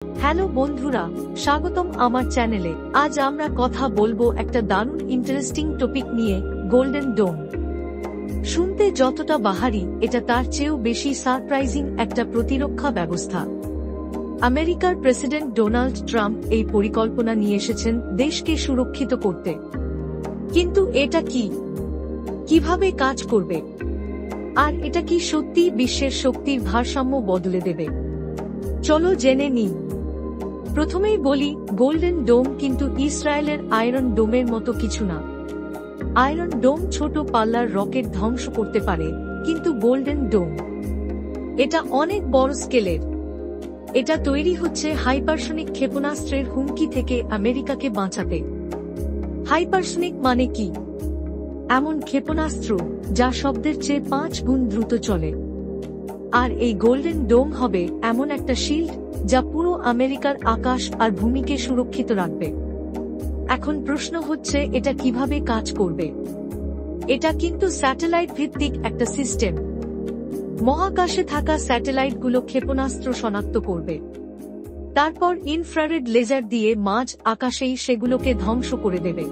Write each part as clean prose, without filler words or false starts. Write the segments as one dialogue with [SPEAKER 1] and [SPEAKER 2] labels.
[SPEAKER 1] Hello বন্ধুরা, স্বাগতম আমার চ্যানেলে। আজ আমরা কথা বলবো একটা দারুণ ইন্টারেস্টিং টপিক নিয়ে, গোল্ডেন ডোম। শুনতে যতটা বাহারি, এটা তার চেয়েও বেশি সারপ্রাইজিং একটা প্রতিরক্ষা ব্যবস্থা। আমেরিকার প্রেসিডেন্ট ডোনাল্ড ট্রাম্প এই পরিকল্পনা নিয়ে এসেছেন দেশকে সুরক্ষিত করতে। কিন্তু এটা কি, কিভাবে কাজ করবে, আর এটা কি সত্যি বিশ্বের শক্তির ভারসাম্য বদলে দেবে? চলো জেনে নিই। প্রথমেই বলি, গোল্ডেন ডোম কিন্তু ইসরায়েলের আয়রন ডোমের মতো কিছু না। আয়রন ডোম ছোট পাল্লার রকেট ধ্বংস করতে পারে, কিন্তু গোল্ডেন ডোম এটা অনেক বড় স্কেলের। এটা তৈরি হচ্ছে হাইপারসনিক ক্ষেপণাস্ত্রের হুমকি থেকে আমেরিকাকে বাঁচাতে। হাইপারসনিক মানে কি? এমন ক্ষেপণাস্ত্র যা শব্দের চেয়ে 5 গুণ দ্রুত চলে। আর এই গোল্ডেন ডোম হবে এমন একটা শিল্ড যা পুরো আমেরিকার আকাশ আর ভূমিকে সুরক্ষিত রাখবে। এখন প্রশ্ন হচ্ছে, এটা কিভাবে কাজ করবে? এটা কিন্তু স্যাটেলাইট ভিত্তিক একটা সিস্টেম। মহাকাশে থাকা স্যাটেলাইটগুলো ক্ষেপণাস্ত্র শনাক্ত করবে, তারপর ইনফ্রারেড লেজার দিয়ে মাঝ আকাশেই সেগুলোকে ধ্বংস করে দেবে।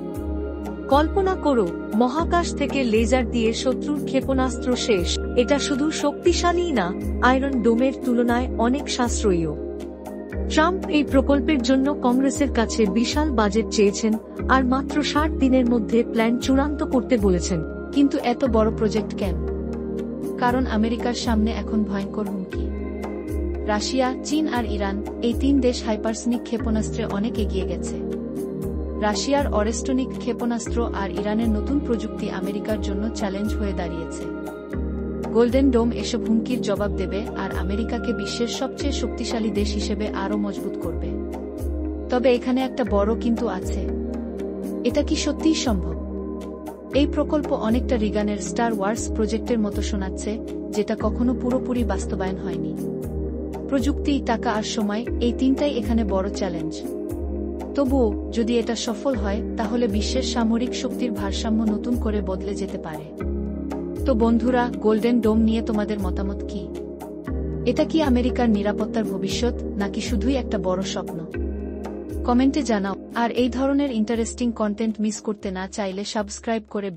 [SPEAKER 1] কল্পনা করো, মহাকাশ থেকে লেজার দিয়ে শত্রুর ক্ষেপণাস্ত্র শেষ। এটা শুধু শক্তিশালী না, আয়রন ডোমের তুলনায় অনেক সাশ্রয়ীও। ট্রাম্প এই প্রকল্পের জন্য কংগ্রেসের কাছে বিশাল বাজেট চেয়েছেন, আর মাত্র 60 দিনের মধ্যে প্ল্যান চূড়ান্ত করতে বলেছেন।
[SPEAKER 2] কিন্তু এত বড় প্রজেক্ট কেন? কারণ আমেরিকার সামনে এখন ভয়ঙ্কর হুমকি। রাশিয়া, চীন আর ইরান, এই 3 দেশ হাইপারসনিক ক্ষেপণাস্ত্রে অনেক এগিয়ে গেছে। রাশিয়ার অরেস্টনিক ক্ষেপণাস্ত্র আর ইরানের নতুন প্রযুক্তি আমেরিকার জন্য চ্যালেঞ্জ হয়ে দাঁড়িয়েছে। গোল্ডেন ডোম এসব হুমকির জবাব দেবে আর আমেরিকাকে বিশ্বের সবচেয়ে শক্তিশালী দেশ হিসেবে আরও মজবুত করবে। তবে এখানে একটা বড় কিন্তু আছে। এটা কি সত্যিই সম্ভব? এই প্রকল্প অনেকটা রিগানের স্টার ওয়ার্স প্রজেক্টের মতো শোনাচ্ছে, যেটা কখনো পুরোপুরি বাস্তবায়ন হয়নি। প্রযুক্তি, টাকা আর সময়, এই 3টাই এখানে বড় চ্যালেঞ্জ। তবুও যদি এটা সফল হয়, তাহলে বিশ্বের সামরিক শক্তির ভারসাম্য নতুন করে বদলে যেতে পারে। তো বন্ধুরা, গোল্ডেন ডোম নিয়ে তোমাদের মতামত কি? এটা কি আমেরিকার নিরাপত্তার ভবিষ্যৎ, নাকি শুধুই একটা বড় স্বপ্ন? কমেন্টে জানাও। আর এই ধরনের ইন্টারেস্টিং কন্টেন্ট মিস করতে না চাইলে সাবস্ক্রাইব করে